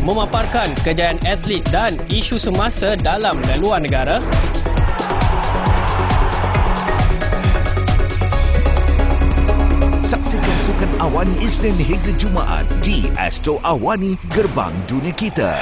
memaparkan kejayaan atlet dan isu semasa dalam dan luar negara. Saksikan Sukan Awani Isnin hingga Jumaat di Astro Awani, Gerbang Dunia Kita.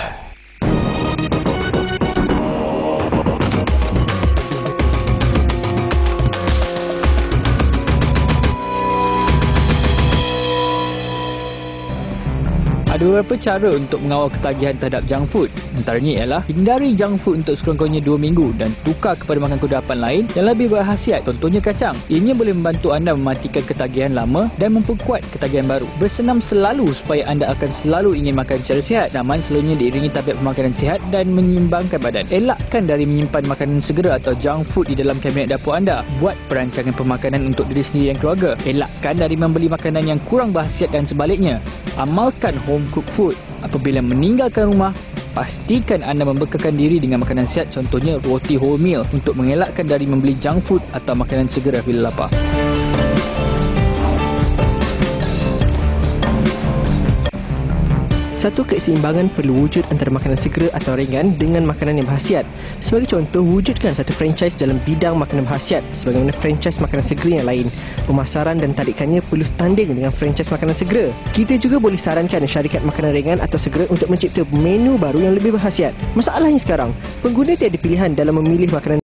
Ada beberapa cara untuk mengawal ketagihan terhadap junk food. Antaranya ialah hindari junk food untuk sekurang-kurangnya 2 minggu dan tukar kepada makan kudapan lain yang lebih berkhasiat, contohnya kacang. Ianya boleh membantu anda mematikan ketagihan lama dan memperkuat ketagihan baru. Bersenam selalu supaya anda akan selalu ingin makan secara sihat. Naman selalunya diiringi tabiat pemakanan sihat dan menyeimbangkan badan. Elakkan dari menyimpan makanan segera atau junk food di dalam kabinet dapur anda. Buat perancangan pemakanan untuk diri sendiri dan keluarga. Elakkan dari membeli makanan yang kurang berkhasiat dan sebaliknya. Amalkan home cooked food. Apabila meninggalkan rumah, pastikan anda membekalkan diri dengan makanan sihat, contohnya roti wholemeal, untuk mengelakkan dari membeli junk food atau makanan segera bila lapar. Satu keseimbangan perlu wujud antara makanan segera atau ringan dengan makanan yang berkhasiat. Sebagai contoh, wujudkan satu franchise dalam bidang makanan berkhasiat sebagaimana franchise makanan segera yang lain. Pemasaran dan tarikannya perlu setanding dengan franchise makanan segera. Kita juga boleh sarankan syarikat makanan ringan atau segera untuk mencipta menu baru yang lebih berkhasiat. Masalahnya sekarang, pengguna tiada pilihan dalam memilih makanan